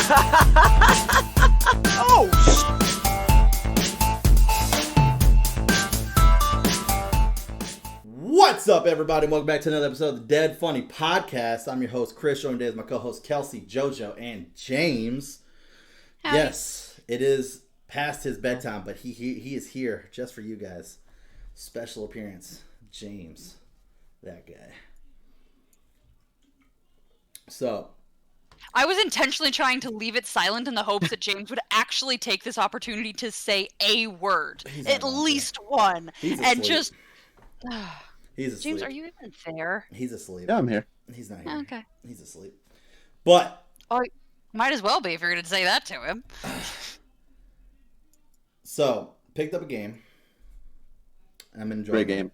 Oh, What's up, everybody? Welcome back to another episode of the Dead Funny Podcast. I'm your host, Chris. Joined today is my co-host, Kelsey, JoJo, and James. Howdy. Yes, it is past his bedtime, but he is here just for you guys. Special appearance, James, that guy. So, I was intentionally trying to leave it silent in the hopes that James would actually take this opportunity to say a word, at least one, He's and asleep. just. He's asleep. James, are you even there? He's asleep. Yeah, I'm here. He's not here. Okay. He's asleep. But Oh, might as well be if you're going to say that to him. so picked up a game. I'm enjoying Great game.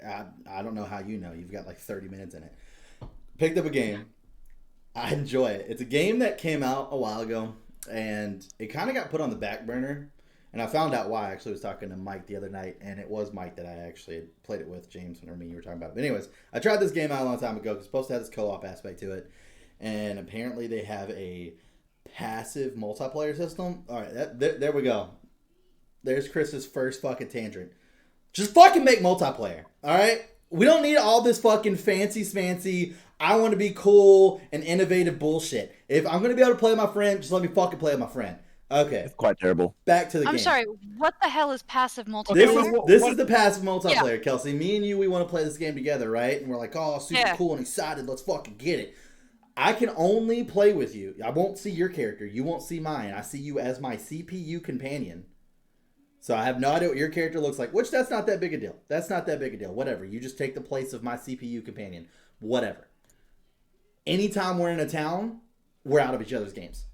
I don't know how you know. You've got like 30 minutes in it. Picked up a game. I enjoy it. It's a game that came out a while ago, and it kind of got put on the back burner. And I found out why. I actually was talking to Mike the other night, and it was Mike that I actually had played it with. James or me, you were talking about it. But anyways, I tried this game out a long time ago. It's supposed to have this co-op aspect to it. And apparently they have a passive multiplayer system. All right, there we go. There's Chris's first fucking tangent. Just fucking make multiplayer, all right? We don't need all this fucking fancy, I want to be cool and innovative bullshit. If I'm going to be able to play with my friend, just let me fucking play with my friend. Okay. It's quite terrible. Back to the game. I'm sorry, what the hell is passive multiplayer? This is the passive multiplayer, Kelsey. Me and you, we want to play this game together, right? And we're like, oh, super cool and excited. Let's fucking get it. I can only play with you. I won't see your character. You won't see mine. I see you as my CPU companion. So I have no idea what your character looks like, which that's not that big a deal. That's not that big a deal. Whatever. You just take the place of my CPU companion. Whatever. Anytime we're in a town, we're out of each other's games.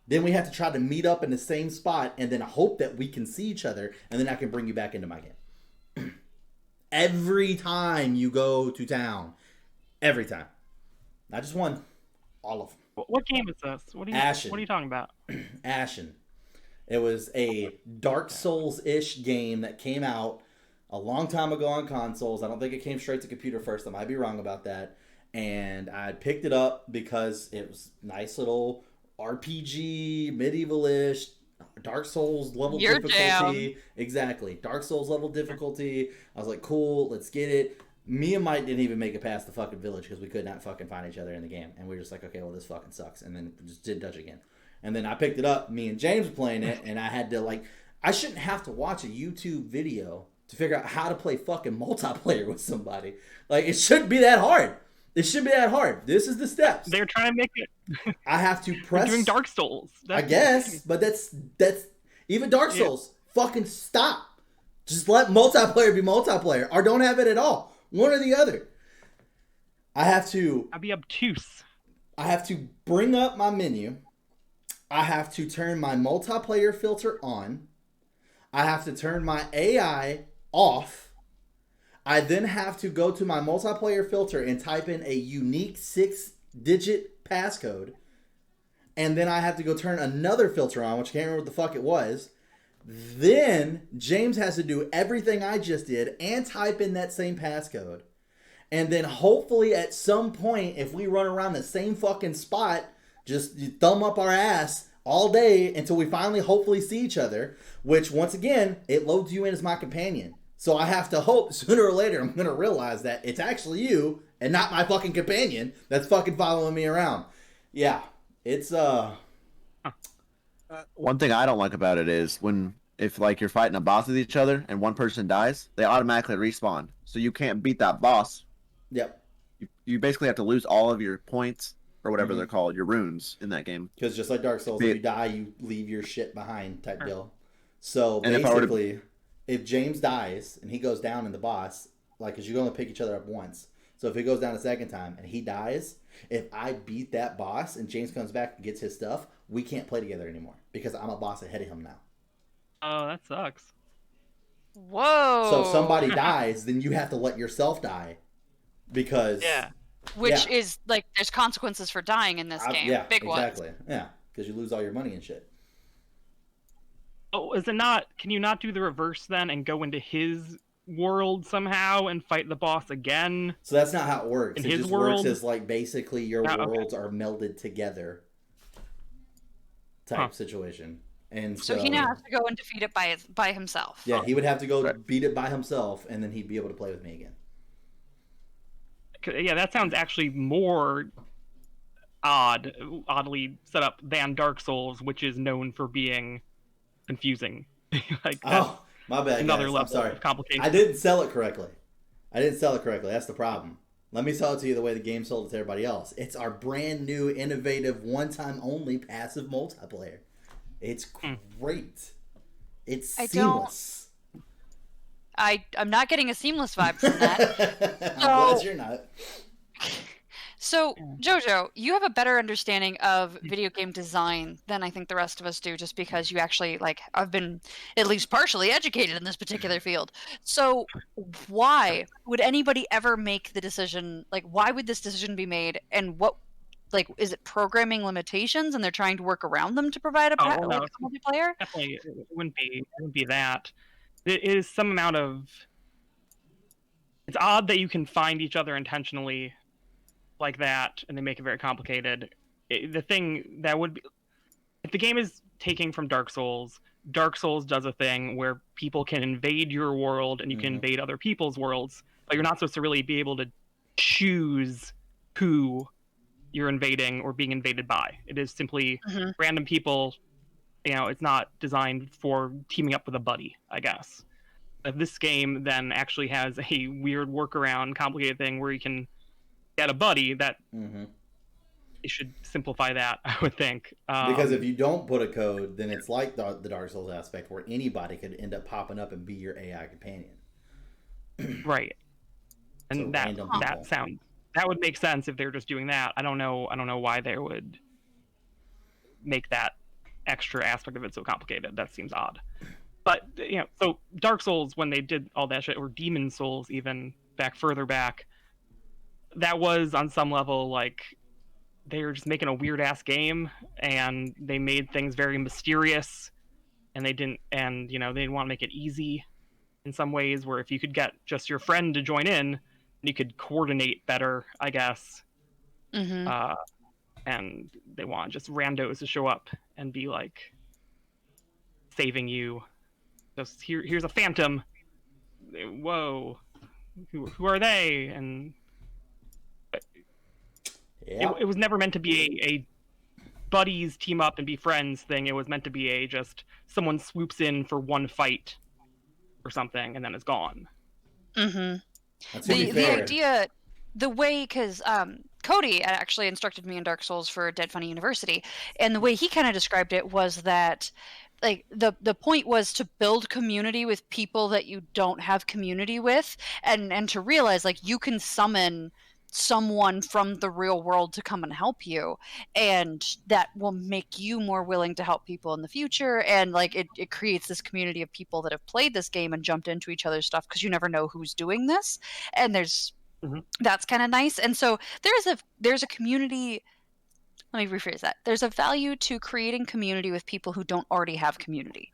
Then we have to try to meet up in the same spot and then hope that we can see each other, and then I can bring you back into my game. Every time you go to town. Every time. Not just one. All of them. what game is this? What are you talking about? Ashen. It was a Dark Souls-ish game that came out a long time ago on consoles. I don't think it came straight to computer first. I might be wrong about that. And I picked it up because it was nice little RPG, medieval-ish, Dark Souls level difficulty. Down. Exactly. Dark Souls level difficulty. I was like, cool, let's get it. Me and Mike didn't even make it past the fucking village because we could not fucking find each other in the game. And we were just like, okay, well, this fucking sucks. And then just didn't touch it again. And then I picked it up. Me and James were playing it. And I had to, I shouldn't have to watch a YouTube video to figure out how to play fucking multiplayer with somebody. It shouldn't be that hard. It should be that hard. This is the steps. They're trying to make it. I have to press. They're doing Dark Souls. I guess, but that's even Dark Souls. Fucking stop. Just let multiplayer be multiplayer, or don't have it at all. One or the other. I'd be obtuse. I have to bring up my menu. I have to turn my multiplayer filter on. I have to turn my AI off. I then have to go to my multiplayer filter and type in a unique 6-digit passcode. And then I have to go turn another filter on, which I can't remember what the fuck it was. Then James has to do everything I just did and type in that same passcode. And then hopefully at some point, if we run around the same fucking spot, just thumb up our ass all day until we finally hopefully see each other. Which, once again, it loads you in as my companion. So I have to hope sooner or later I'm going to realize that it's actually you and not my fucking companion that's fucking following me around. Yeah, it's One thing I don't like about it is if you're fighting a boss with each other and one person dies, they automatically respawn. So you can't beat that boss. Yep. You basically have to lose all of your points or whatever they're called, your runes in that game. Because just like Dark Souls, if you die, you leave your shit behind type deal. So basically, if James dies and he goes down in the boss, because you're going to pick each other up once. So if he goes down a second time and he dies, if I beat that boss and James comes back and gets his stuff, we can't play together anymore because I'm a boss ahead of him now. Oh, that sucks. Whoa. So if somebody dies, then you have to let yourself die because... Yeah. Which is, there's consequences for dying in this game. Yeah, Big exactly. ones. Yeah, because you lose all your money and shit. Oh, is it not? Can you not do the reverse then and go into his world somehow and fight the boss again? So that's not how it works. In it his just world? works as basically your worlds are melded together. type situation. And So he now has to go and defeat it by himself. yeah, he would have to go Right. beat it by himself, and then he'd be able to play with me again. Yeah, that sounds actually more oddly set up than Dark Souls, which is known for being confusing. Like that's Oh, my bad, another guys. level I'm sorry. of complication. I didn't sell it correctly. That's the problem. Let me sell it to you the way the game sold it to everybody else. It's our brand new, innovative, one-time only passive multiplayer. It's great. It's seamless. I'm not getting a seamless vibe from that. I'm glad you're not. So, JoJo, you have a better understanding of video game design than I think the rest of us do, just because you actually, like, I've been at least partially educated in this particular field. So, why would anybody ever make the decision, like, why would this decision be made, and what, like, is it programming limitations and they're trying to work around them to provide a well, no, like, a multiplayer? Definitely, it wouldn't be that. It is some amount of. It's odd that you can find each other intentionally like that, and they make it very complicated. The thing that would be, if the game is taking from Dark Souls does a thing where people can invade your world and you can invade other people's worlds, but you're not supposed to really be able to choose who you're invading or being invaded by. It is simply random people. You know, it's not designed for teaming up with a buddy, I guess. But this game then actually has a weird workaround, complicated thing where you can get a buddy that it should simplify that, I would think. Because if you don't put a code, then it's like the Dark Souls aspect where anybody could end up popping up and be your AI companion. Right. And that would make sense if they were just doing that. I don't know why they would make that extra aspect of it so complicated. That seems odd. But you know, so Dark Souls, when they did all that shit, or Demon Souls even further back, that was on some level like they were just making a weird ass game, and they made things very mysterious, and they didn't want to make it easy in some ways, where if you could get just your friend to join in, you could coordinate better, I guess. And they want just randos to show up and be like saving you. Just here's a phantom. Whoa, who are they? And it was never meant to be a buddies team up and be friends thing. It was meant to be a just someone swoops in for one fight or something and then is gone. The idea, the way, because Cody actually instructed me in Dark Souls for Dead Funny University, and the way he kind of described it was that, like, the point was to build community with people that you don't have community with, and to realize, like, you can summon someone from the real world to come and help you, and that will make you more willing to help people in the future, and like it creates this community of people that have played this game and jumped into each other's stuff, because you never know who's doing this, and there's that's kind of nice. And so there's a community. Let me rephrase that. There's a value to creating community with people who don't already have community,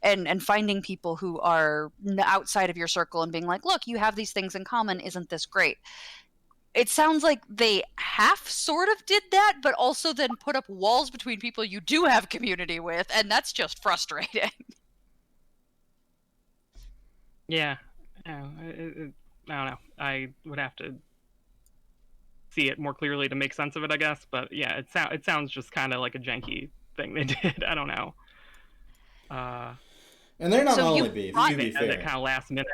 and finding people who are outside of your circle and being like, look, you have these things in common, isn't this great? It sounds like they half sort of did that, but also then put up walls between people you do have community with, and that's just frustrating. Yeah. I don't know. I would have to see it more clearly to make sense of it, I guess. But yeah, it sounds just kind of like a janky thing they did. I don't know. And they're not my only beef, to be fair. That kind of last minute.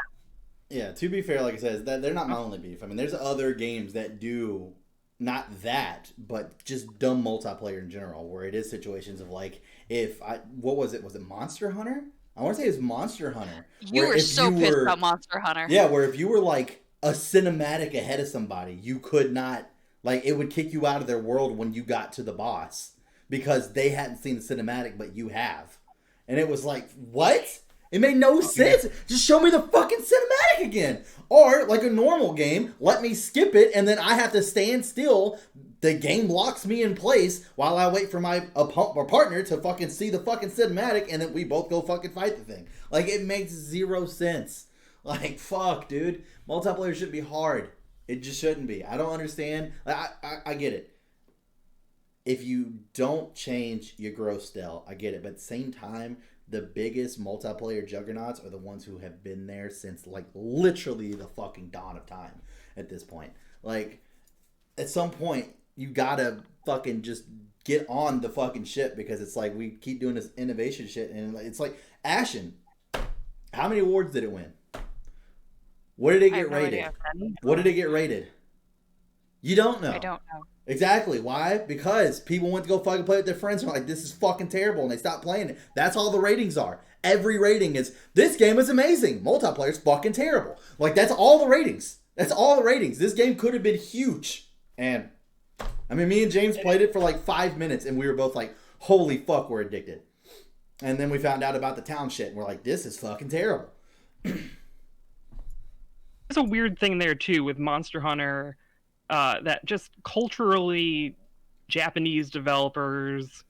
Yeah, to be fair, like I said, they're not my only beef. I mean, there's other games that do not that, but just dumb multiplayer in general, where it is situations of like, what was it? Was it Monster Hunter? I want to say it was Monster Hunter. You were so pissed about Monster Hunter. Yeah, where if you were like a cinematic ahead of somebody, you could not, like, it would kick you out of their world when you got to the boss because they hadn't seen the cinematic, but you have. And it was like, what? It made no sense. Just show me the fucking cinematic again. Or, like a normal game, let me skip it, and then I have to stand still. The game locks me in place while I wait for my partner to fucking see the fucking cinematic, and then we both go fucking fight the thing. Like, it makes zero sense. Like, fuck, dude. Multiplayer should be hard. It just shouldn't be. I don't understand. I get it. if you don't change, you grow stale. I get it, but at the same time, the biggest multiplayer juggernauts are the ones who have been there since like literally the fucking dawn of time. At this point, like at some point, you gotta fucking just get on the fucking ship, because it's like we keep doing this innovation shit, and it's like Ashen. How many awards did it win? What did it get rated? What did it get rated? You don't know. I don't know. Exactly. Why? Because people went to go fucking play with their friends and are like, this is fucking terrible, and they stopped playing it. That's all the ratings are. Every rating is, this game is amazing. Multiplayer's fucking terrible. Like, that's all the ratings. That's all the ratings. This game could have been huge. And, I mean, me and James played it for like 5 minutes, and we were both like, holy fuck, we're addicted. And then we found out about the town shit, and we're like, this is fucking terrible. There's a weird thing there, too, with Monster Hunter, that just culturally Japanese developers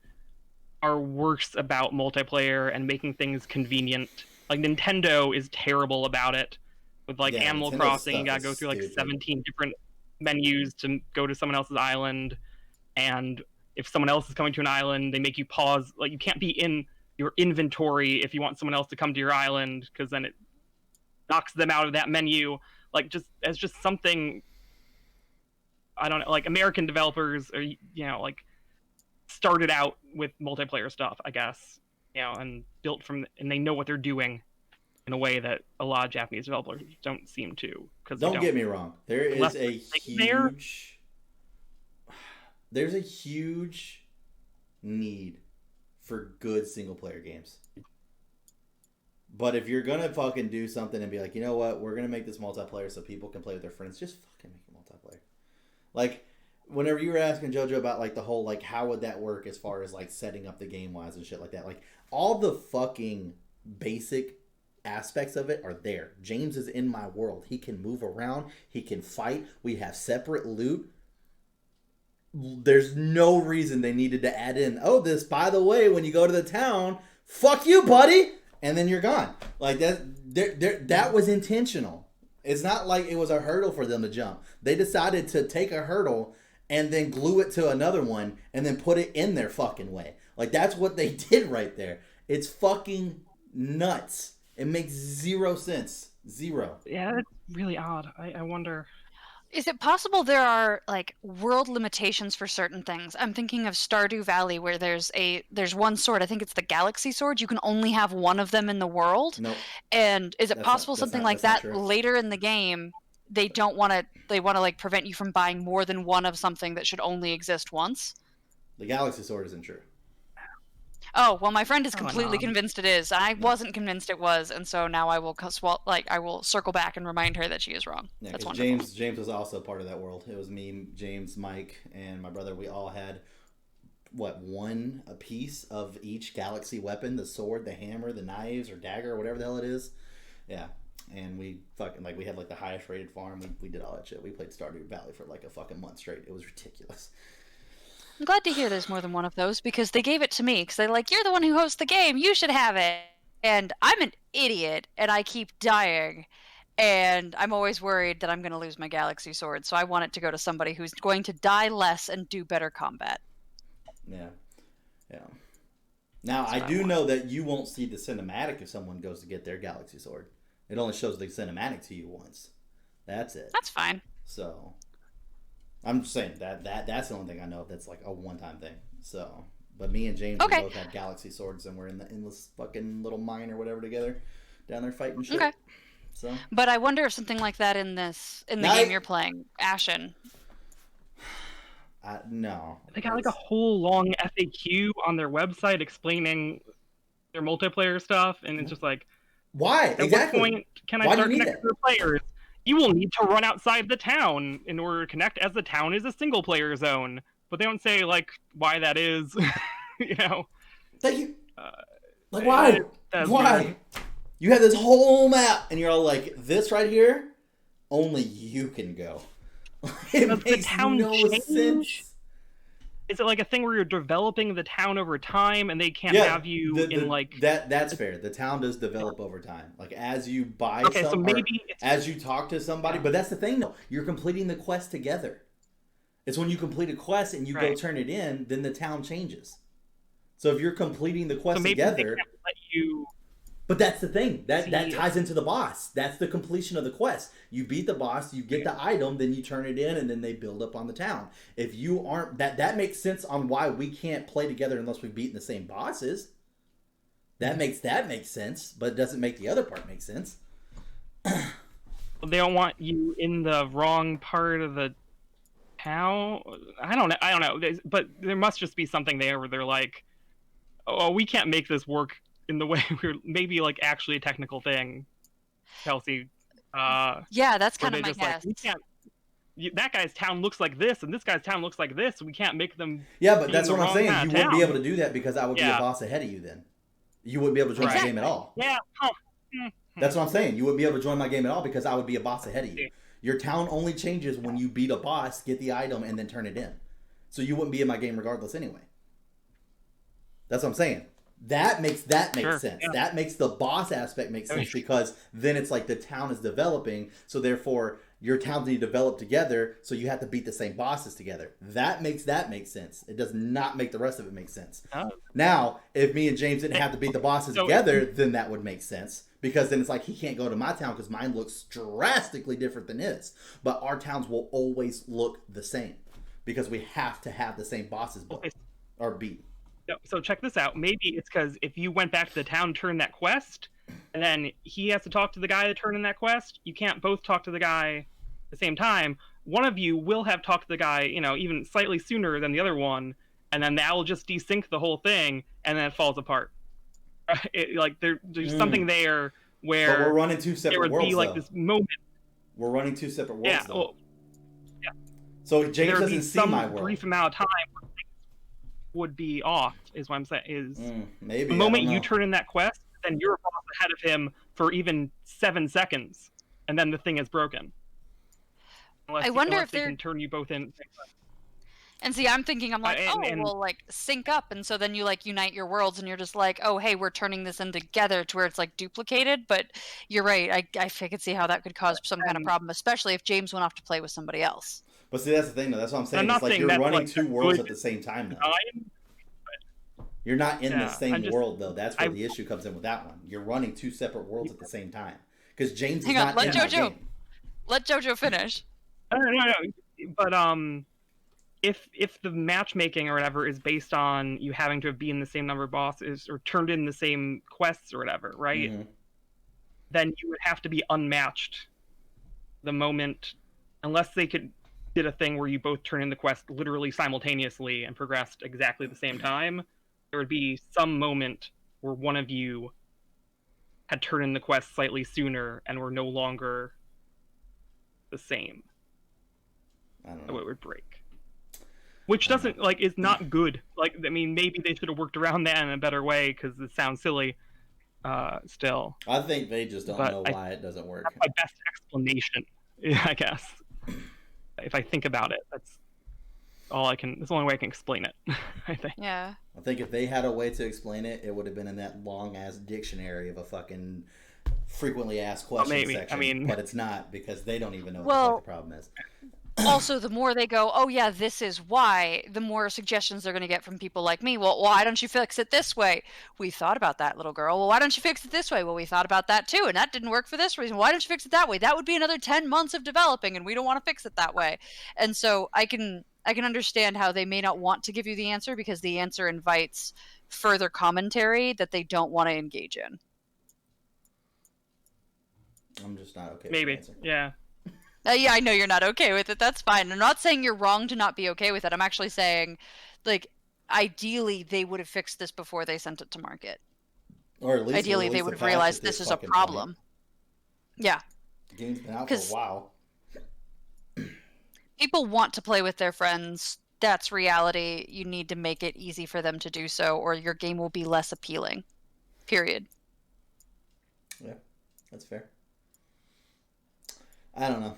are worse about multiplayer and making things convenient. Like, Nintendo is terrible about it. With, like, Animal Crossing, you gotta go through, like, 17 different menus to go to someone else's island. And if someone else is coming to an island, they make you pause. Like, you can't be in your inventory if you want someone else to come to your island, because then it knocks them out of that menu. Like, just as just something, I don't know, like American developers are, like started out with multiplayer stuff, I guess, and built from, and they know what they're doing in a way that a lot of Japanese developers don't seem to. Because don't get me wrong, there's a huge need for good single player games. But if you're gonna fucking do something and be like, you know what, we're gonna make this multiplayer so people can play with their friends, just fucking make it multiplayer. Like, whenever you were asking JoJo about like the whole like how would that work as far as like setting up the game wise and shit like that, like all the fucking basic aspects of it are there. James is in my world. He can move around. He can fight. We have separate loot. There's no reason they needed to add in, oh, this, by the way, when you go to the town, fuck you, buddy, and then you're gone. Like that was intentional. It's not like it was a hurdle for them to jump. They decided to take a hurdle and then glue it to another one and then put it in their fucking way. Like, that's what they did right there. It's fucking nuts. It makes zero sense. Zero. Yeah, that's really odd. I wonder. Is it possible there are like world limitations for certain things? I'm thinking of Stardew Valley, where there's one sword. I think it's the Galaxy Sword. You can only have one of them in the world. Nope. And is it possible something like that later in the game? They don't want to. They want to like prevent you from buying more than one of something that should only exist once. The Galaxy Sword isn't true. Oh, well, my friend is completely convinced it is. I wasn't convinced it was, and so now I will I will circle back and remind her that she is wrong. Yeah, that's wonderful. James was also part of that world. It was me, James, Mike, and my brother. We all had one a piece of each Galaxy weapon: the sword, the hammer, the knives, or dagger, or whatever the hell it is. Yeah, and we fucking we had like the highest rated farm. We did all that shit. We played Stardew Valley for like a fucking month straight. It was ridiculous. I'm glad to hear there's more than one of those, because they gave it to me, because they're like, you're the one who hosts the game, you should have it. And I'm an idiot, and I keep dying, and I'm always worried that I'm going to lose my Galaxy Sword, so I want it to go to somebody who's going to die less and do better combat. Yeah. Now, I do know that you won't see the cinematic if someone goes to get their Galaxy Sword. It only shows the cinematic to you once. That's it. That's fine. So, I'm just saying that's the only thing I know that's like a one-time thing. So, but me and James we both had Galaxy Swords, and we're in this fucking little mine or whatever together, down there fighting shit. Okay. So, but I wonder if something like that in the game you're playing, Ashen. No. They got like a whole long FAQ on their website explaining their multiplayer stuff, and it's just like, why? At what point can I start connecting to the players? You will need to run outside the town in order to connect, as the town is a single player zone. But they don't say like why that is. Thank you. Like why? Why? Weird. You have this whole map, and you're all like, this right here, only you can go. It makes no sense. Is it like a thing where you're developing the town over time, and they can't have you in like that's fair. The town does develop over time, like as you buy. So maybe as you talk to somebody. But that's the thing, though. You're completing the quest together. It's when you complete a quest and you go turn it in, then the town changes. So if you're completing the quest together, they can't let you. But that's the thing. That ties into the boss. That's the completion of the quest. You beat the boss, you get the item, then you turn it in, and then they build up on the town. If you aren't that makes sense on why we can't play together unless we've beaten the same bosses. That makes sense, but it doesn't make the other part make sense. They don't want you in the wrong part of the town. I don't know. But there must just be something there where they're like, "Oh, we can't make this work in the way we're maybe like actually a technical thing." Kelsey. Yeah, that's kind of my guess. Like, we can't. That guy's town looks like this, and this guy's town looks like this. We can't make them. Yeah, but that's what I'm saying. You wouldn't be able to do that because I would be a boss ahead of you. Then you wouldn't be able to join my game at all. Yeah. That's what I'm saying. You wouldn't be able to join my game at all because I would be a boss ahead of you. Your town only changes when you beat a boss, get the item, and then turn it in. So you wouldn't be in my game regardless anyway. That's what I'm saying. That makes sense. Yeah. That makes the boss aspect make sense because then it's like the town is developing, so therefore your towns need to develop together, so you have to beat the same bosses together. That makes sense. It does not make the rest of it make sense. Oh. Now, if me and James didn't have to beat the bosses together, then that would make sense. Because then it's like he can't go to my town because mine looks drastically different than his. But our towns will always look the same because we have to have the same bosses or beat. So check this out. Maybe it's because if you went back to the town, turned that quest, and then he has to talk to the guy that turned in that quest, you can't both talk to the guy at the same time. One of you will have talked to the guy, even slightly sooner than the other one, and then that will just desync the whole thing, and then it falls apart. There's something there where but we're running two separate worlds. There would be like this moment. We're running two separate worlds. Yeah. Though. Well, yeah. So James doesn't see my world. Brief amount of time would be off. Is what I'm saying. Is maybe the moment you turn in that quest, then you're ahead of him for even 7 seconds, and then the thing is broken. I wonder if they can turn you both in. And see, I'm thinking, we'll like sync up, and so then you like unite your worlds, and you're just like, oh, hey, we're turning this in together to where it's like duplicated. But you're right, I could see how that could cause some kind of problem, especially if James went off to play with somebody else. But see, that's the thing, though. That's what I'm saying. It's like you're running two worlds at the same time, though. You're not in the same world, though. That's where the issue comes in with that one. You're running two separate worlds at the same time because James is not in my game. Let JoJo finish. No. But if the matchmaking or whatever is based on you having to be in the same number of bosses or turned in the same quests or whatever, right? Mm-hmm. Then you would have to be unmatched the moment, unless they did a thing where you both turn in the quest literally simultaneously and progressed exactly the same time. There would be some moment where one of you had turned in the quest slightly sooner and were no longer the same. I don't know. So it would break. Which doesn't, is not good. Maybe they should have worked around that in a better way because it sounds silly still. I think they just don't know why it doesn't work. That's my best explanation, I guess. If I think about it, that's the only way I can explain it, I think. Yeah. I think if they had a way to explain it, it would have been in that long-ass dictionary of a fucking frequently asked questions section. But it's not because they don't even know what the problem is. Also, the more they go, oh yeah, this is why, the more suggestions they're going to get from people like me. Well, why don't you fix it this way? We thought about that, little girl. Well, why don't you fix it this way? Well, we thought about that too, and that didn't work for this reason. Why don't you fix it that way? That would be another 10 months of developing, and we don't want to fix it that way. And so I can understand how they may not want to give you the answer because the answer invites further commentary that they don't want to engage in. I'm just not okay with the answer. Yeah. Yeah, I know you're not okay with it. That's fine. I'm not saying you're wrong to not be okay with it. I'm actually saying, ideally, they would have fixed this before they sent it to market. Or at least ideally, they would have realized this is a problem. Yeah. The game's been out for a while. People want to play with their friends. That's reality. You need to make it easy for them to do so, or your game will be less appealing. Period. Yeah, that's fair. I don't know.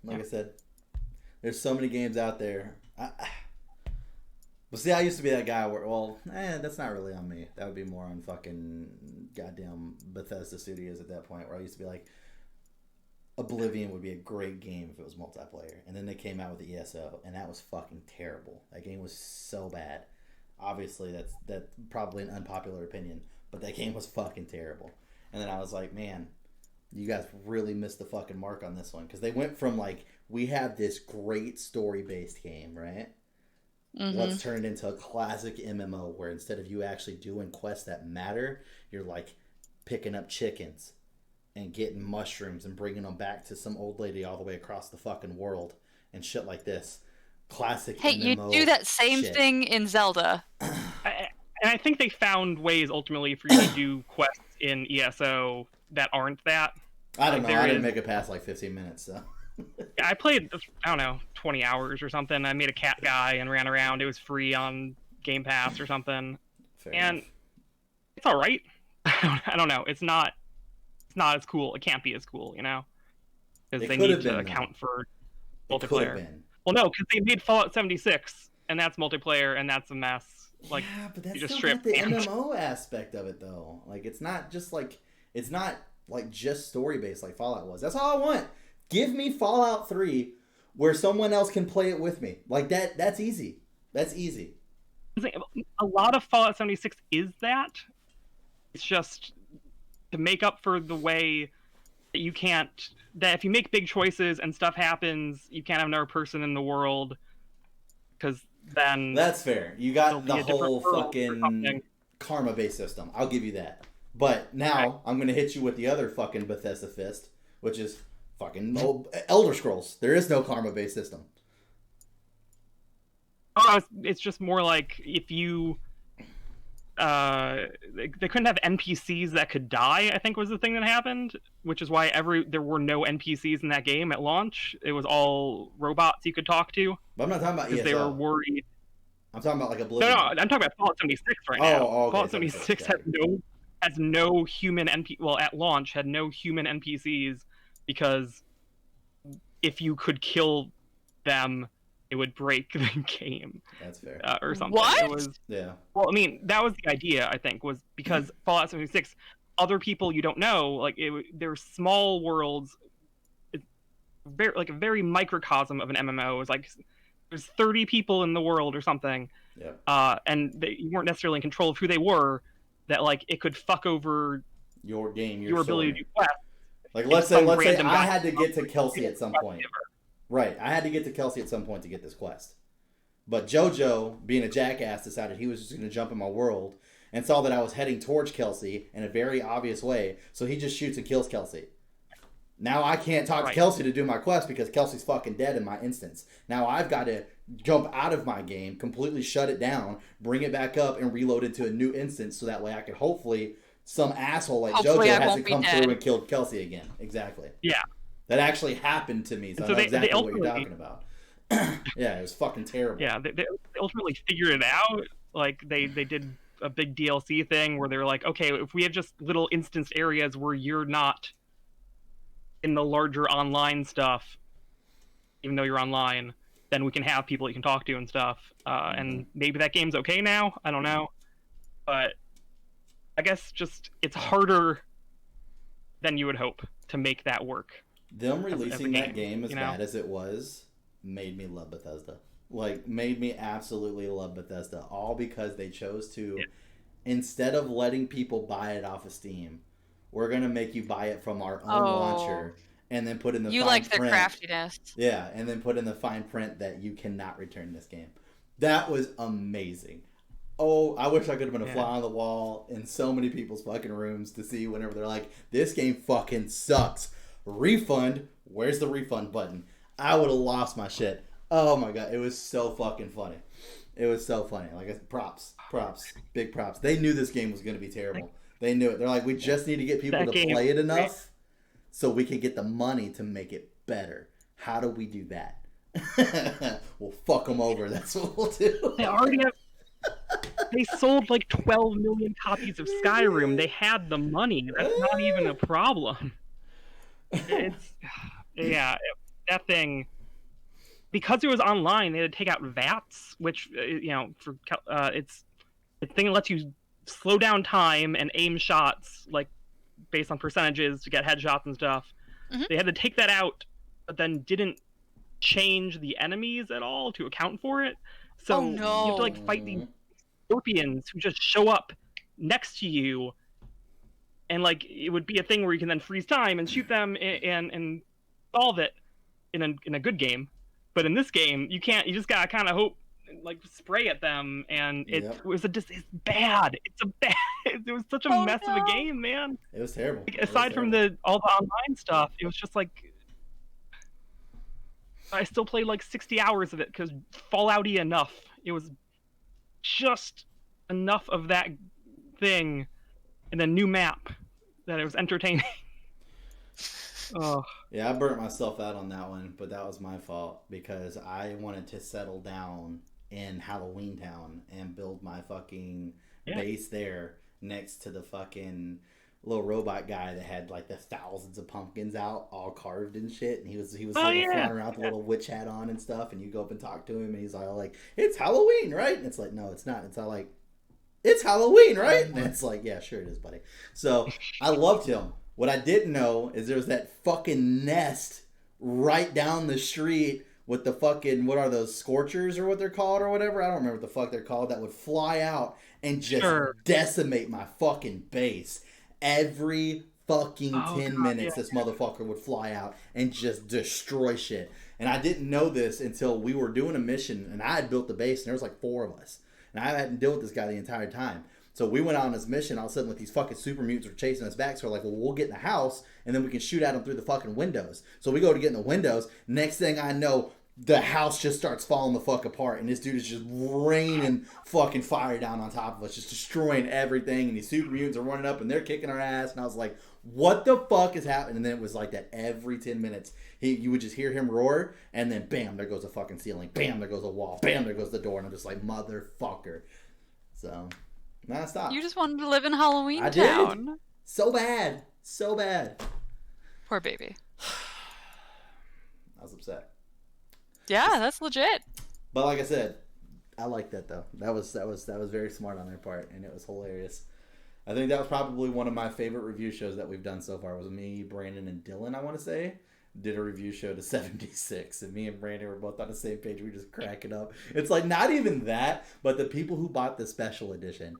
Like I said, there's so many games out there. But see, I used to be that guy where, that's not really on me. That would be more on fucking goddamn Bethesda Studios at that point, where I used to be like, Oblivion would be a great game if it was multiplayer. And then they came out with the ESO, and that was fucking terrible. That game was so bad. Obviously, that's probably an unpopular opinion, but that game was fucking terrible. And then I was like, man, you guys really missed the fucking mark on this one. Because they went from, like, we have this great story-based game, right? Mm-hmm. Let's turn it into a classic MMO where instead of you actually doing quests that matter, you're, like, picking up chickens and getting mushrooms and bringing them back to some old lady all the way across the fucking world and shit like this. Classic Hey, MMO you do that same shit. thing in Zelda. And I think they found ways ultimately for you to do quests in ESO that aren't that. I don't know. I didn't make it past like 15 minutes, so. I played, I don't know, 20 hours or something. I made a cat guy and ran around. It was free on Game Pass or something. Fair and enough. It's all right. I don't know. It's not as cool. It can't be as cool, you know? Because they need to account for multiplayer. Well, no, because they made Fallout 76, and that's multiplayer, and that's a mess. Like, yeah, but that's just still got the and... MMO aspect of it, though. Like, it's not just story-based like Fallout was. That's all I want. Give me Fallout 3 where someone else can play it with me. Like, that's easy. That's easy. A lot of Fallout 76 is that. It's just to make up for the way that you can't... That if you make big choices and stuff happens, you can't have another person in the world, because then... That's fair. You got the whole fucking karma-based system. I'll give you that. But now, I'm going to hit you with the other fucking Bethesda fist, which is fucking Elder Scrolls. There is no karma-based system. Oh, it's just more like if you... they couldn't have NPCs that could die, I think was the thing that happened, which is why there were no NPCs in that game at launch. It was all robots you could talk to. But I'm not talking about ESO. Because they were worried. I'm talking about like Oblivion. No, I'm talking about Fallout 76 right now. Okay, Fallout 76 has no human at launch had no human NPCs, because if you could kill them, it would break the game. That's fair. Or something. What? It was, yeah. Well, I mean, that was the idea, I think, was because Fallout 76, other people you don't know, like, they're small worlds, like a very microcosm of an MMO. It was like, there's 30 people in the world or something, and you weren't necessarily in control of who they were, that, like, it could fuck over your game, your ability to do quests. Like, let's say I had to get to Kelsey at some point. Right, I had to get to Kelsey at some point to get this quest. But JoJo, being a jackass, decided he was just going to jump in my world and saw that I was heading towards Kelsey in a very obvious way, so he just shoots and kills Kelsey. Now I can't talk to Kelsey to do my quest because Kelsey's fucking dead in my instance. Now I've got to jump out of my game, completely shut it down, bring it back up, and reload it to a new instance so that way I can hopefully some asshole like JoJo hasn't come through and killed Kelsey again. Exactly. Yeah. That actually happened to me, so I know exactly what you're talking about. Yeah, it was fucking terrible. Yeah, they ultimately figured it out. Like, they did a big DLC thing where they were like, okay, if we have just little instanced areas where you're not in the larger online stuff, even though you're online, then we can have people you can talk to and stuff. And maybe that game's okay now. I don't know. But I guess just it's harder than you would hope to make that work. Them releasing that game as bad as it was made me love Bethesda. Like, made me absolutely love Bethesda. All because they chose to, instead of letting people buy it off of Steam, we're going to make you buy it from our own launcher and then put in the fine print. You like their craftiness. Yeah, and then put in the fine print that you cannot return this game. That was amazing. Oh, I wish I could have been a fly on the wall in so many people's fucking rooms to see whenever they're like, this game fucking sucks. Refund. Where's the refund button? I would have lost my shit. Oh my god, it was so fucking funny. It was so funny. Like, props, big props. They knew this game was going to be terrible. They knew it. They're like, we just need to get people to play it enough so we can get the money to make it better. How do we do that? We'll fuck them over. That's what we'll do. They already have. They sold like 12 million copies of Skyrim. They had the money. That's not even a problem. That thing, because it was online, they had to take out VATs, which it's the thing that lets you slow down time and aim shots like based on percentages to get headshots and stuff. They had to take that out, but then didn't change the enemies at all to account for it. So Oh, no. you have to like fight these scorpions who just show up next to you, and like it would be a thing where you can then freeze time and shoot them and solve it in a good game. But in this game, you can't. You just gotta kind of hope, like spray at them, and it's bad. It was such a mess of a game, man. It was terrible. Like, aside from all the online stuff, it was just like I still played like 60 hours of it because Fallout-y enough. It was just enough of that thing, and a new map that it was entertaining. Oh. Yeah, I burnt myself out on that one, but that was my fault because I wanted to settle down in Halloween Town and build my fucking base there next to the fucking little robot guy that had like the thousands of pumpkins out, all carved and shit, and he was flying around with a little witch hat on and stuff, and you go up and talk to him, and he's all like, "It's Halloween, right?" And it's like, "No, it's not." It's all like, "It's Halloween, right?" And it's like, "Yeah, sure it is, buddy." So I loved him. What I didn't know is there was that fucking nest right down the street with the fucking, what are those, scorchers or what they're called or whatever? I don't remember what the fuck they're called, that would fly out and just decimate my fucking base. Every fucking 10 minutes, this motherfucker would fly out and just destroy shit. And I didn't know this until we were doing a mission, and I had built the base, and there was like 4 of us. And I hadn't dealt with this guy the entire time. So we went on this mission, all of a sudden with these fucking super mutants were chasing us back. So we're like, well, we'll get in the house, and then we can shoot at them through the fucking windows. So we go to get in the windows. Next thing I know, the house just starts falling the fuck apart, and this dude is just raining fucking fire down on top of us, just destroying everything, and these super mutants are running up, and they're kicking our ass, and I was like, what the fuck is happening? And then it was like that every 10 minutes. You would just hear him roar, and then bam, there goes a fucking ceiling. Bam, there goes a wall. Bam, there goes the door, and I'm just like, motherfucker. So... non-stop. You just wanted to live in Halloween I Town. Did. So bad. So bad. Poor baby. I was upset. Yeah, that's legit. But like I said, I like that though. That was very smart on their part, and it was hilarious. I think that was probably one of my favorite review shows that we've done so far. Was me, Brandon, and Dylan, I want to say, did a review show to 76, and me and Brandon were both on the same page. We just cracking up. It's like not even that, but the people who bought the special edition,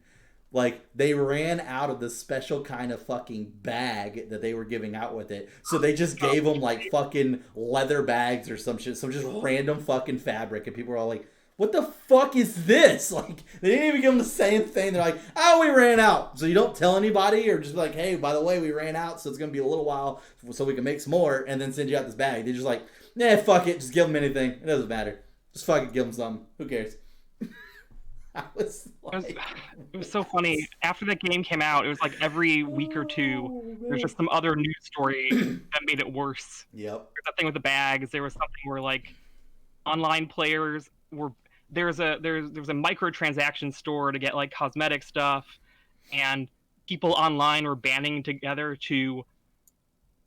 like they ran out of the special kind of fucking bag that they were giving out with it, so they just gave them like fucking leather bags or some shit, some just random fucking fabric, and people were all like, what the fuck is this? Like, they didn't even give them the same thing. They're like, oh, we ran out. So you don't tell anybody, or just be like, hey, by the way, we ran out, so it's going to be a little while so we can make some more, and then send you out this bag. They're just like, nah, fuck it. Just give them anything. It doesn't matter. Just fucking give them something. Who cares? I was like... It was so funny. After the game came out, it was like every week or two, there's just some other news story that made it worse. Yep. There's that thing with the bags. There was something where like online players were... There's a microtransaction store to get like cosmetic stuff, and people online were banding together to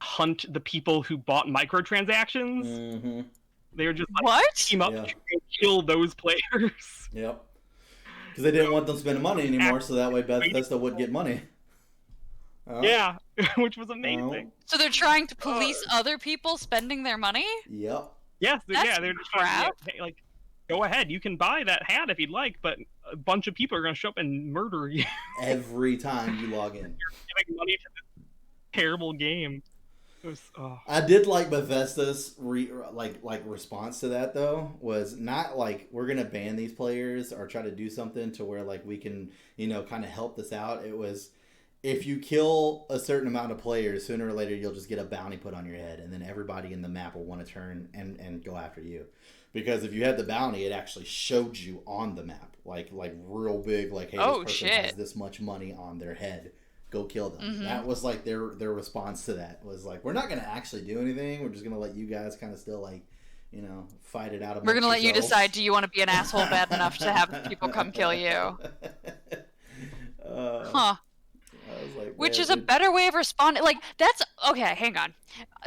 hunt the people who bought microtransactions. Mm-hmm. They were just like, team up to kill those players. Yep. Because they didn't want them spending money anymore, so that way Bethesda would get money. Yeah, which was amazing. So they're trying to police other people spending their money? Yep. Yes, they're just trying to, like, go ahead, you can buy that hat if you'd like, but a bunch of people are going to show up and murder you. Every time you log in. You're giving money to this terrible game. It was, I did like Bethesda's response to that, though, was not like, we're going to ban these players or try to do something to where like we can, kind of help this out. It was, if you kill a certain amount of players, sooner or later you'll just get a bounty put on your head, and then everybody in the map will want to turn and go after you. Because if you had the bounty, it actually showed you on the map, like real big, like, hey, this person has this much money on their head. Go kill them. Mm-hmm. That was like their response to that was like, we're not going to actually do anything. We're just going to let you guys kind of still like, fight it out. We're going to let you decide. Do you want to be an asshole bad enough to have people come kill you? Huh. Which is a better way of responding. Like, that's okay. Hang on.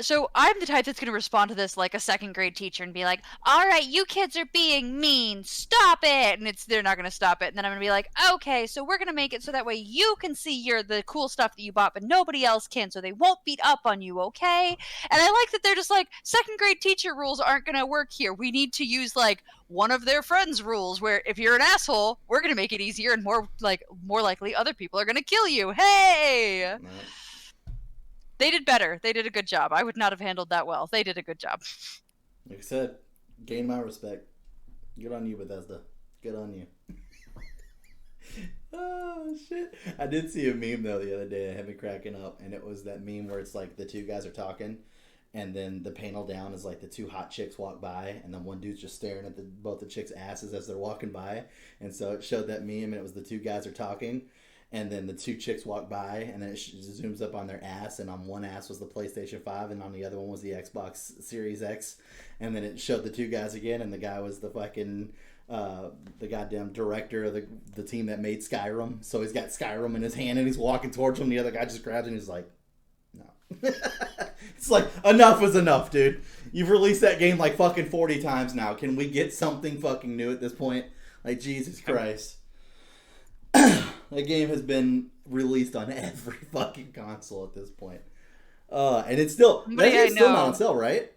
So I'm the type that's going to respond to this like a second grade teacher and be like, all right, you kids are being mean. Stop it. And they're not going to stop it. And then I'm going to be like, okay, so we're going to make it so that way you can see the cool stuff that you bought, but nobody else can. So they won't beat up on you. Okay. And I like that they're just like, second grade teacher rules aren't going to work here. We need to use like one of their friends' rules where if you're an asshole, we're going to make it easier and more likely other people are going to kill you. Hey. No. They did better. They did a good job. I would not have handled that well. They did a good job. Like I said, gain my respect. Good on you, Bethesda. Good on you. Oh, shit. I did see a meme, though, the other day that had me cracking up, and it was that meme where it's like the two guys are talking, and then the panel down is like the two hot chicks walk by, and then one dude's just staring at both the chicks' asses as they're walking by. And so it showed that meme, and it was the two guys are talking. And then the two chicks walk by, and then it zooms up on their ass, and on one ass was the PlayStation 5, and on the other one was the Xbox Series X. And then it showed the two guys again, and the guy was the fucking, the goddamn director of the team that made Skyrim. So he's got Skyrim in his hand, and he's walking towards him, and the other guy just grabs it, and he's like, no. It's like, enough is enough, dude. You've released that game like fucking 40 times now. Can we get something fucking new at this point? Like, Jesus Christ. That game has been released on every fucking console at this point. And it's still... That game's still not on sale, right?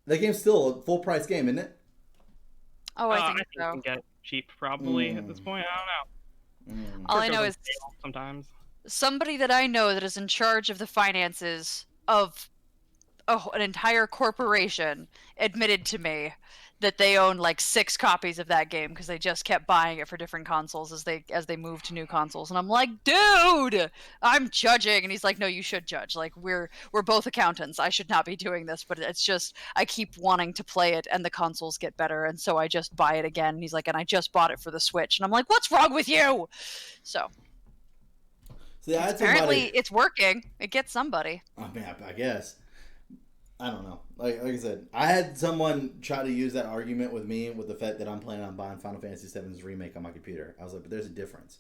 That game's still a full-price game, isn't it? Oh, I think so. You can get it cheap, probably, at this point. I don't know. All I know is... Sometimes. Somebody that I know that is in charge of the finances of an entire corporation admitted to me that they own like 6 copies of that game because they just kept buying it for different consoles as they move to new consoles. And I'm like, dude, I'm judging. And he's like, no, you should judge. Like we're both accountants. I should not be doing this, but it's just I keep wanting to play it and the consoles get better, and so I just buy it again. And he's like, and I just bought it for the Switch. And I'm like, what's wrong with you? So apparently it's working. It gets somebody. I mean, I guess. I don't know. Like I said, I had someone try to use that argument with me with the fact that I'm planning on buying Final Fantasy VII's remake on my computer. I was like, but there's a difference.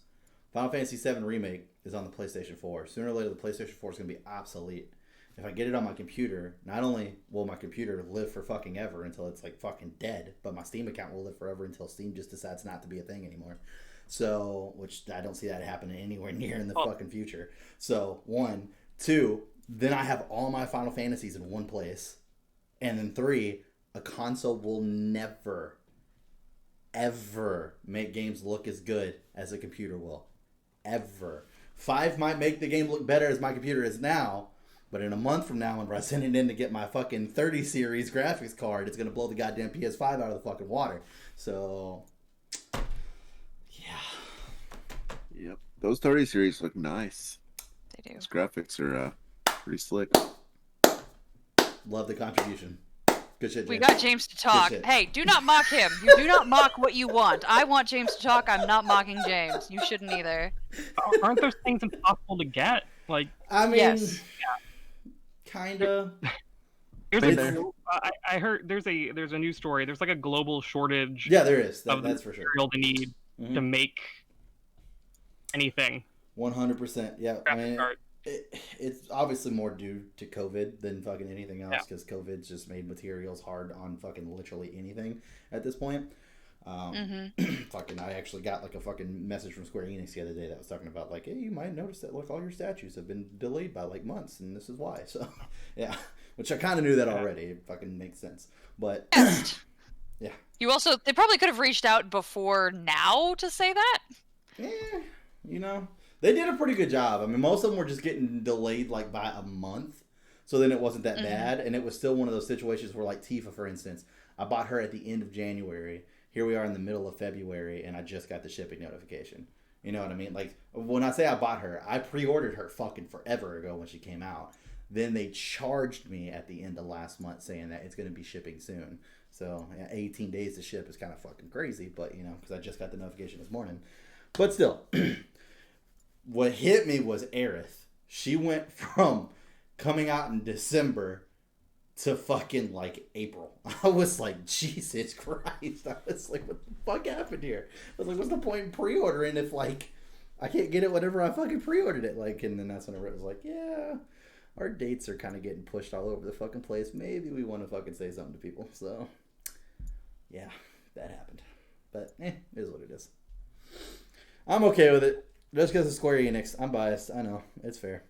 Final Fantasy VII Remake is on the PlayStation 4. Sooner or later, the PlayStation 4 is going to be obsolete. If I get it on my computer, not only will my computer live for fucking ever until it's like fucking dead, but my Steam account will live forever until Steam just decides not to be a thing anymore. So, which I don't see that happening anywhere near in the fucking future. So, 1. 2, then I have all my Final Fantasies in one place. And then 3, a console will never, ever make games look as good as a computer will. Ever. 5 might make the game look better as my computer is now, but in a month from now, when I send it in to get my fucking 30 series graphics card, it's going to blow the goddamn PS5 out of the fucking water. So, yeah. Yep. Those 30 series look nice. They do. Those graphics are pretty slick. Love the contribution. Good shit, James. We got James to talk. Hey, do not mock him. You do not mock what you want. I want James to talk. I'm not mocking James. You shouldn't either. Aren't those things impossible to get? Like, I mean, yes. Kinda. I heard there's a news story. There's like a global shortage. Yeah, there is. Of that's for sure. Material they need to make anything. 100%. Yeah, I mean, it's obviously more due to COVID than fucking anything else, because COVID's just made materials hard on fucking literally anything at this point. Fucking, I actually got like a fucking message from Square Enix the other day that was talking about like, hey, you might notice that like all your statues have been delayed by like months, and this is why. So, yeah, which I kind of knew that already. It fucking makes sense, but yeah. They probably could have reached out before now to say that. Yeah, you know. They did a pretty good job. I mean, most of them were just getting delayed like by a month. So then it wasn't that bad. And it was still one of those situations where like Tifa, for instance, I bought her at the end of January. Here we are in the middle of February, and I just got the shipping notification. You know what I mean? Like, when I say I bought her, I pre-ordered her fucking forever ago when she came out. Then they charged me at the end of last month saying that it's going to be shipping soon. So, yeah, 18 days to ship is kind of fucking crazy. But, you know, because I just got the notification this morning. But still... What hit me was Aerith. She went from coming out in December to fucking like April. I was like, Jesus Christ. I was like, what the fuck happened here? I was like, what's the point in pre-ordering if like I can't get it whenever I fucking pre-ordered it? Like, and then that's when it was like, yeah, our dates are kind of getting pushed all over the fucking place. Maybe we want to fucking say something to people. So, yeah, that happened. But, it is what it is. I'm okay with it. Just because it's Square Enix. I'm biased. I know. It's fair.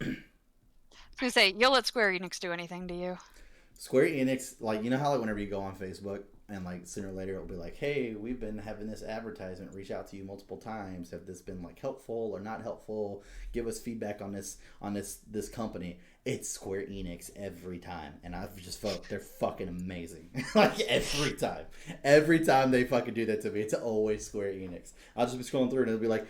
I was going to say, you'll let Square Enix do anything to you. Square Enix, like, you know how, like, whenever you go on Facebook and, like, sooner or later it'll be like, hey, we've been having this advertisement reach out to you multiple times. Have this been, like, helpful or not helpful? Give us feedback on this company. It's Square Enix every time. And I've just felt they're fucking amazing. Like, every time. Every time they fucking do that to me, it's always Square Enix. I'll just be scrolling through and it'll be like,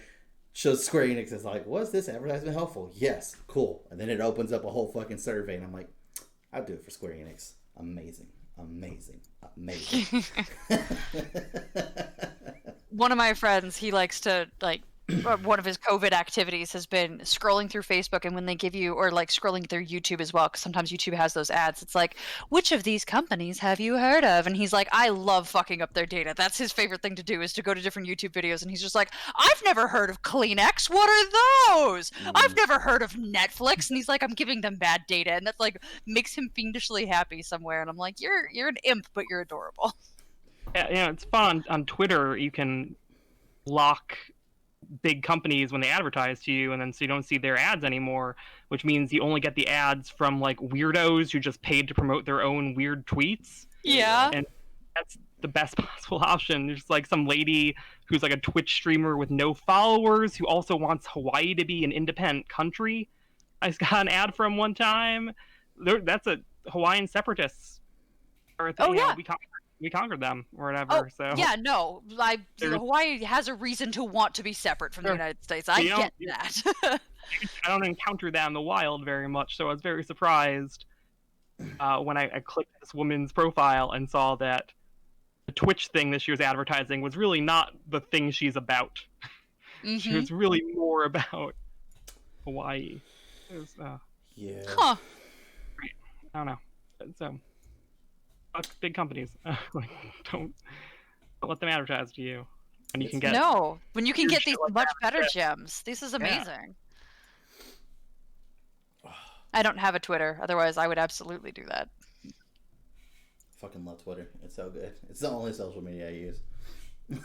shows Square Enix is like, was this advertisement helpful? Yes, cool. And then it opens up a whole fucking survey and I'm like, I'd do it for Square Enix. Amazing. One of my friends, he likes to, like, one of his COVID activities has been scrolling through Facebook, and when they give you, or like scrolling through YouTube as well, because sometimes YouTube has those ads, it's like, which of these companies have you heard of? And he's like, I love fucking up their data. That's his favorite thing to do, is to go to different YouTube videos, and he's just like, I've never heard of Kleenex. What are those? I've never heard of Netflix. And he's like, I'm giving them bad data, and that like makes him fiendishly happy somewhere. And I'm like, you're an imp, but you're adorable. Yeah, it's fun on Twitter. You can block big companies when they advertise to you, and then so you don't see their ads anymore, which means you only get the ads from like weirdos who just paid to promote their own weird tweets. Yeah. And that's the best possible option. There's like some lady who's like a Twitch streamer with no followers who also wants Hawaii to be an independent country. I just got an ad from one time. That's a Hawaiian separatists. Or Oh, yeah. We conquered them or whatever. Oh, so yeah, no. Hawaii has a reason to want to be separate from the United States. I get that. I don't encounter that in the wild very much, so I was very surprised when I clicked this woman's profile and saw that the Twitch thing that she was advertising was really not the thing she's about. Mm-hmm. She was really more about Hawaii. It was, yeah. Huh. I don't know. So, big companies. Like, don't let them advertise to you. And you can get when you can get these much better gems. This is amazing. Yeah. I don't have a Twitter, otherwise I would absolutely do that. Fucking love Twitter. It's so good. It's the only social media I use.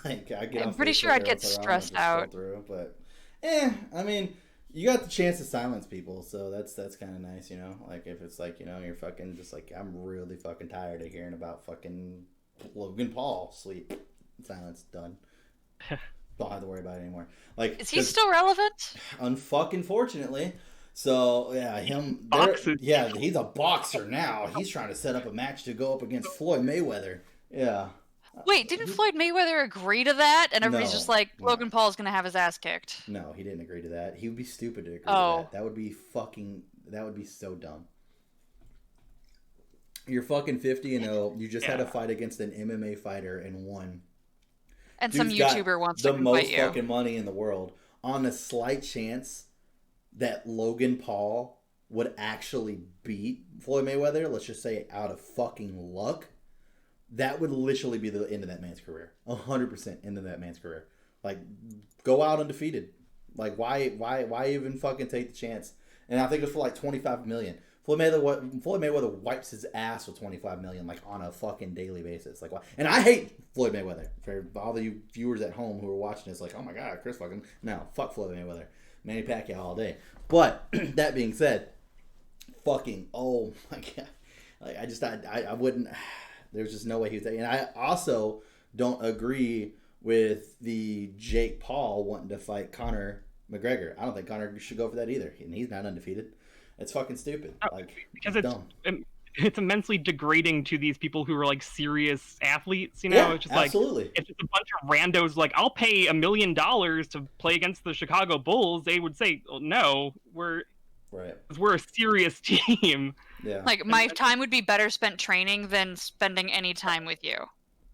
Like, I'm pretty sure I'd get stressed out. But I mean, you got the chance to silence people, so that's kind of nice, you know? Like, if it's like, you know, you're fucking just like, I'm really fucking tired of hearing about fucking Logan Paul. Sleep. Silence. Done. Don't have to worry about it anymore. Like, is he still relevant? Unfucking fortunately. So, yeah, he's a boxer now. He's trying to set up a match to go up against Floyd Mayweather. Yeah. Wait, didn't Floyd Mayweather agree to that? And everybody's just like, Logan Paul's going to have his ass kicked. No, he didn't agree to that. He would be stupid to agree to that. That would be so dumb. You're fucking 50-0. You just had a fight against an MMA fighter and won. And dude's some YouTuber wants to fight you. The most fucking money in the world. On a slight chance that Logan Paul would actually beat Floyd Mayweather, let's just say out of fucking luck, that would literally be the end of that man's career. 100% end of that man's career. Like, go out undefeated. Like, why even fucking take the chance? And I think it was for like $25 million. Floyd Mayweather wipes his ass with $25 million, like, on a fucking daily basis. Like, why? And I hate Floyd Mayweather. For all the viewers at home who are watching this, like, oh my god, Chris fucking no, fuck Floyd Mayweather, Manny Pacquiao all day. But that being said, fucking oh my god, like I wouldn't. There's just no way he was. And I also don't agree with the Jake Paul wanting to fight Conor McGregor. I don't think Conor should go for that either, and he's not undefeated. It's fucking stupid. Like, because dumb. It's immensely degrading to these people who are like serious athletes. You know, it's just absolutely. Like if it's a bunch of randos like, I'll pay $1 million to play against the Chicago Bulls, they would say, well, no, we're a serious team. Yeah. Like, my time would be better spent training than spending any time with you.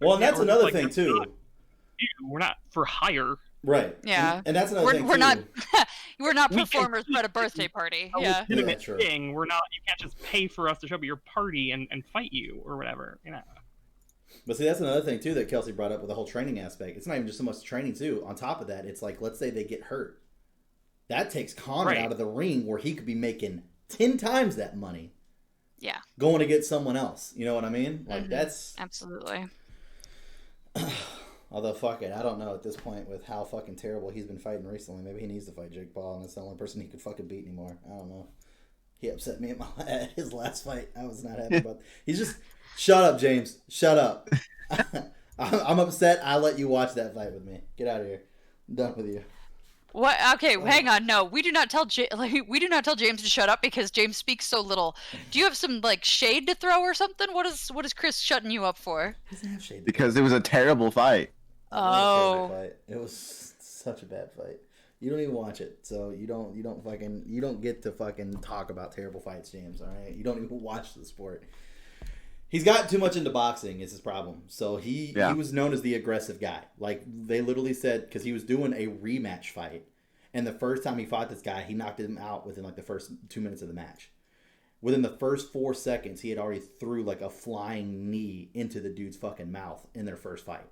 Well, and that's another thing too. We're not for hire. Right. Yeah. And that's another thing we're too. Not we're not performers at a birthday party. Yeah. Thing. We're not. You can't just pay for us to show up at your party and fight you or whatever. You know. But see, that's another thing too that Kelsey brought up with the whole training aspect. It's not even just so much training too. On top of that, it's like, let's say they get hurt. That takes Conor out of the ring where he could be making 10 times that money. Yeah. Going to get someone else. You know what I mean? Like, that's... Absolutely. Although, fuck it. I don't know at this point with how fucking terrible he's been fighting recently. Maybe he needs to fight Jake Paul, and it's the only person he could fucking beat anymore. I don't know. He upset me at his last fight. I was not happy about... He's just... Shut up, James. Shut up. I'm upset I let you watch that fight with me. Get out of here. I'm done with you. What? Okay, hang on. No, we do not tell we do not tell James to shut up because James speaks so little. Do you have some like shade to throw or something? What is Chris shutting you up for? He doesn't have shade. Because it was a terrible fight. Oh. It was such a bad fight. You don't even watch it, so you don't get to fucking talk about terrible fights, James. All right, you don't even watch the sport. He's gotten too much into boxing is his problem. So he was known as the aggressive guy. Like, they literally said, because he was doing a rematch fight, and the first time he fought this guy, he knocked him out within, like, the first 2 minutes of the match. Within the first 4 seconds, he had already threw, like, a flying knee into the dude's fucking mouth in their first fight.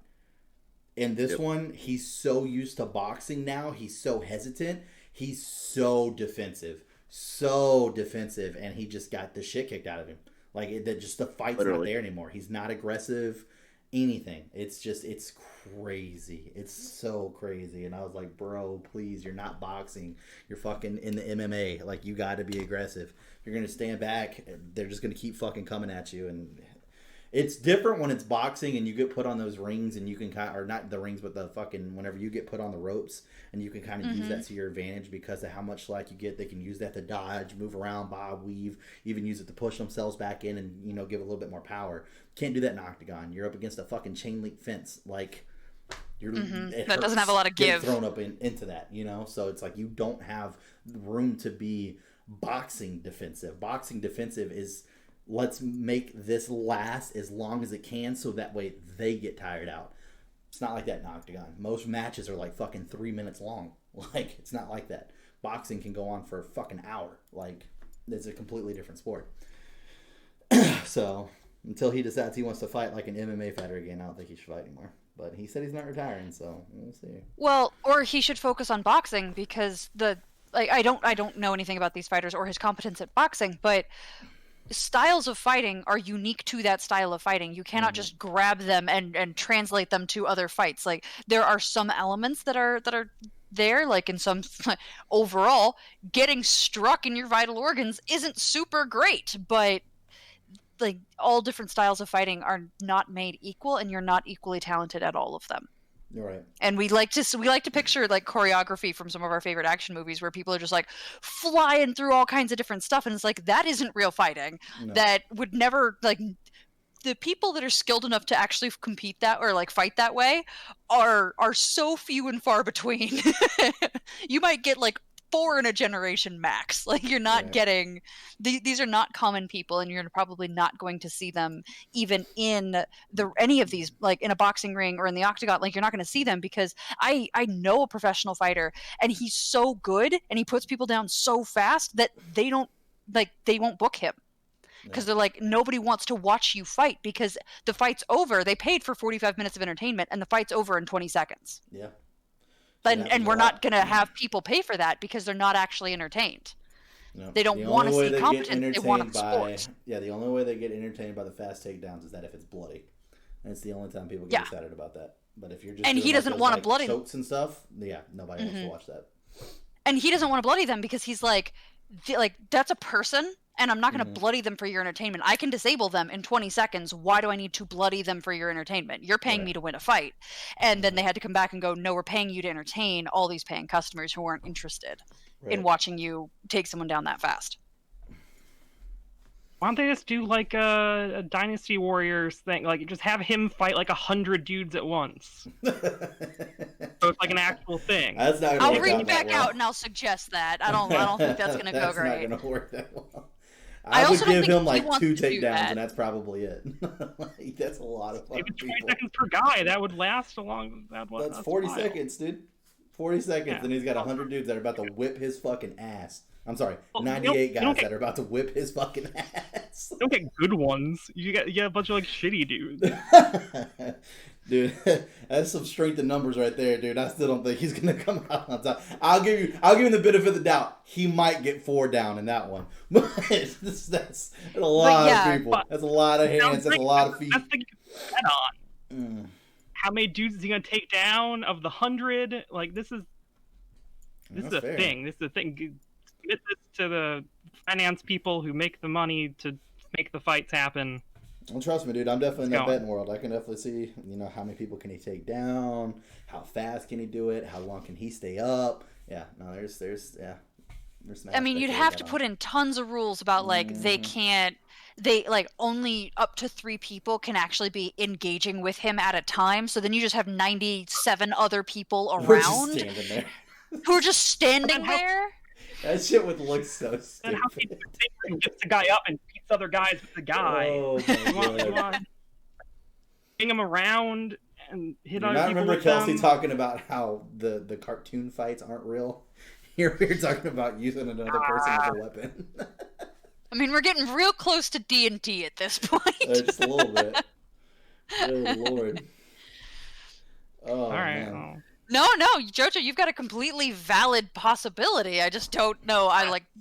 In this one, he's so used to boxing now, he's so hesitant, he's so defensive, and he just got the shit kicked out of him. Like, just the fight's not there anymore. He's not aggressive, anything. It's crazy. It's so crazy. And I was like, bro, please, you're not boxing. You're fucking in the MMA. Like, you got to be aggressive. If you're going to stand back, they're just going to keep fucking coming at you. And it's different when it's boxing and you get put on those rings and you can kind of, or not the rings, but the fucking, whenever you get put on the ropes and you can kind of use that to your advantage because of how much slack you get. They can use that to dodge, move around, bob, weave, even use it to push themselves back in and, you know, give a little bit more power. Can't do that in octagon. You're up against a fucking chain link fence. Like, that doesn't have a lot of give. Thrown up into that, you know? So it's like you don't have room to be boxing defensive. Boxing defensive is... Let's make this last as long as it can so that way they get tired out. It's not like that in Octagon. Most matches are like fucking 3 minutes long. Like, it's not like that. Boxing can go on for a fucking hour. Like, it's a completely different sport. So, until he decides he wants to fight like an MMA fighter again, I don't think he should fight anymore. But he said he's not retiring, so we'll see. Well, or he should focus on boxing because I don't know anything about these fighters or his competence at boxing, but styles of fighting are unique to that style of fighting. You cannot just grab them and translate them to other fights. Like, there are some elements that are there, like in some overall, getting struck in your vital organs isn't super great, but like all different styles of fighting are not made equal, and you're not equally talented at all of them. You're right. And we like to picture like choreography from some of our favorite action movies where people are just like flying through all kinds of different stuff, and it's like, that isn't real fighting. No. That would never, like, the people that are skilled enough to actually compete that or like fight that way are so few and far between. You might get like 4 in a generation max. Like, you're not getting these are not common people, and you're probably not going to see them even in any of these, like in a boxing ring or in the octagon. Like, you're not going to see them because I know a professional fighter, and he's so good and he puts people down so fast that they won't book him. Because they're like, nobody wants to watch you fight because the fight's over. They paid for 45 minutes of entertainment, and the fight's over in 20 seconds. Yeah. And we're not going to have people pay for that because they're not actually entertained. No. They don't want to see competence. They want the sport. Yeah, the only way they get entertained by the fast takedowns is that if it's bloody. And it's the only time people get excited about that. But if you're just and he doesn't want to bloody chokes and stuff, nobody wants to watch that. And he doesn't want to bloody them because he's like that's a person, and I'm not going to bloody them for your entertainment. I can disable them in 20 seconds. Why do I need to bloody them for your entertainment? You're paying me to win a fight. And then they had to come back and go, no, we're paying you to entertain all these paying customers who aren't interested in watching you take someone down that fast. Why don't they just do like a Dynasty Warriors thing? Like, just have him fight like 100 dudes at once. So it's like an actual thing. That's not I'll reach back out and I'll suggest that. I don't think that's gonna go great. That's not gonna work that well. I would give him like 2 takedowns, and that's probably it. Like, that's a lot of fucking people. 20 seconds per guy. That would last a long. That's 40 seconds, dude. 40 seconons, and he's got 100 dudes that are about to whip his fucking ass. I'm sorry, 98 guys that are about to whip his fucking ass. You don't get good ones. You get a bunch of like shitty dudes. Dude, that's some strength in numbers right there, dude. I still don't think he's gonna come out on top. I'll give him the benefit of the doubt. He might get 4 down in that one, but that's a lot of people. That's a lot of hands. That's a lot of feet. That's the bet on. How many dudes is he gonna take down of the 100? Like this is a thing. This is a thing. Commit this to the finance people who make the money to make the fights happen. Well, trust me, dude. I'm definitely in that betting world. I can definitely see, how many people can he take down? How fast can he do it? How long can he stay up? Yeah, no, there's I mean, you'd have to put in tons of rules about like only up to 3 people can actually be engaging with him at a time. So then you just have 97 other people around who are just standing there. That shit would look so stupid. And how people gets the guy up and beats other guys with the guy. Oh my God. Bring him around and hit other people. Remember Kelsey talking about how the cartoon fights aren't real? Here we're talking about using another person as a weapon. I mean, we're getting real close to D&D at this point. Just a little bit. Good Lord. Oh, all right. man. Well. No, JoJo, you've got a completely valid possibility. I just don't know.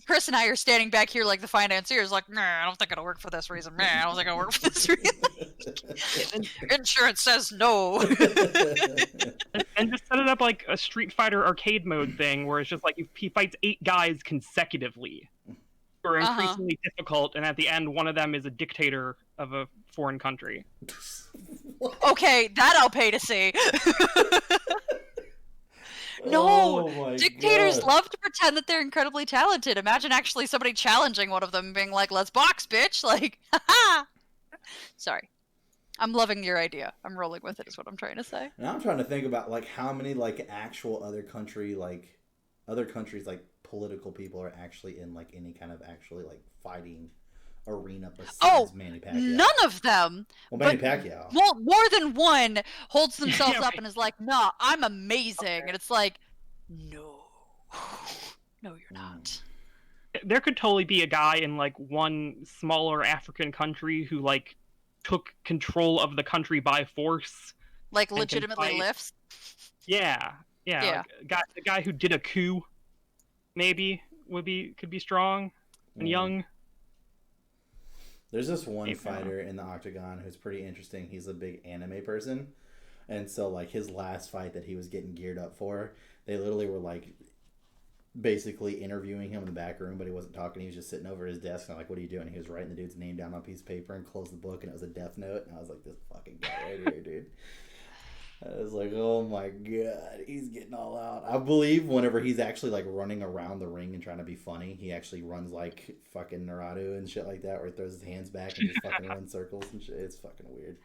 Chris and I are standing back here like the financiers, like, nah, I don't think it'll work for this reason. Nah, I don't think it'll work for this reason. Insurance says no. And just set it up like a Street Fighter arcade mode thing, where it's just like he fights 8 guys consecutively, who are increasingly difficult, and at the end, one of them is a dictator of a foreign country. Okay, that I'll pay to see. No, dictators love to pretend that they're incredibly talented. Imagine actually somebody challenging one of them and being like, let's box, bitch. Like, haha. Sorry. I'm loving your idea. I'm rolling with it is what I'm trying to say. Now I'm trying to think about like how many like actual other countries like political people are actually in like any kind of actually like fighting arena besides Manny Pacquiao. None of them. Well, Manny Pacquiao. Well, more than one holds themselves up and is like, "Nah, I'm amazing," and it's like, no, you're not. There could totally be a guy in like one smaller African country who like took control of the country by force, like legitimately lifts. Yeah. Like, the guy who did a coup, maybe could be strong and young. There's this one fighter in the Octagon who's pretty interesting. He's a big anime person. And so, like, his last fight that he was getting geared up for, they literally were, like, basically interviewing him in the back room, but he wasn't talking. He was just sitting over his desk. And I'm like, what are you doing? He was writing the dude's name down on a piece of paper and closed the book, and it was a death note. And I was like, this fucking guy right here, dude. I was like, oh my God, he's getting all out. I believe whenever he's actually like running around the ring and trying to be funny, he actually runs like fucking Naruto and shit like that, where he throws his hands back and just fucking runs circles and shit. It's fucking weird.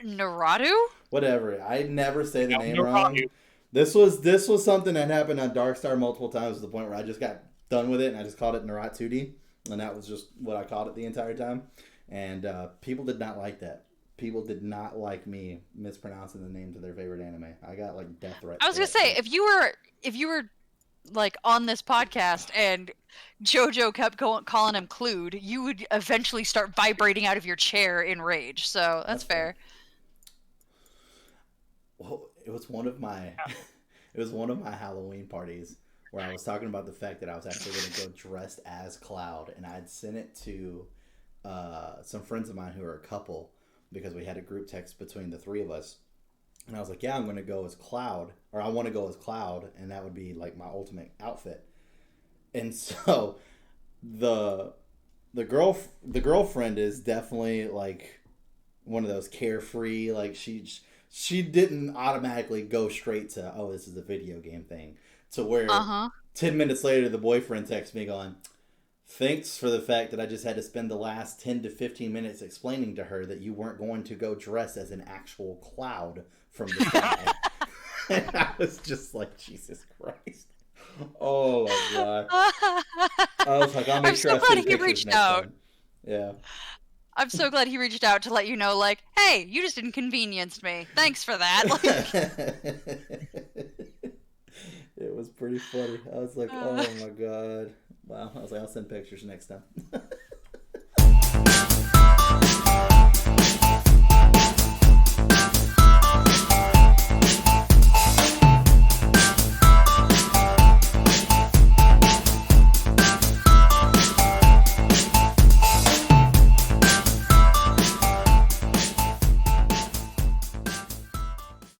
Naruto? Whatever. I never say the name wrong. This was something that happened on Darkstar multiple times to the point where I just got done with it and I just called it Naruto 2D, and that was just what I called it the entire time. And people did not like that. People did not like me mispronouncing the names of their favorite anime. I got like death threats. I was gonna say, if you were like on this podcast and JoJo kept calling him Clued, you would eventually start vibrating out of your chair in rage. So that's fair. Well, it was one of my Halloween parties where I was talking about the fact that I was actually going to go dressed as Cloud, and I had sent it to some friends of mine who are a couple, because we had a group text between the 3 of us. And I was like, yeah, I'm going to go as Cloud, or I want to go as Cloud, and that would be like my ultimate outfit. And so the girlfriend is definitely like one of those carefree, like she didn't automatically go straight to, oh, this is a video game thing, to where 10 minutes later the boyfriend texts me going, thanks for the fact that I just had to spend the last 10 to 15 minutes explaining to her that you weren't going to go dressed as an actual cloud from the sky. And I was just like, Jesus Christ. Oh my God. I was like, I'll make sure I send pictures next time. Yeah. I'm so glad he reached out to let you know, like, hey, you just inconvenienced me. Thanks for that. It was pretty funny. I was like, oh my God. Wow. I was like, I'll send pictures next time.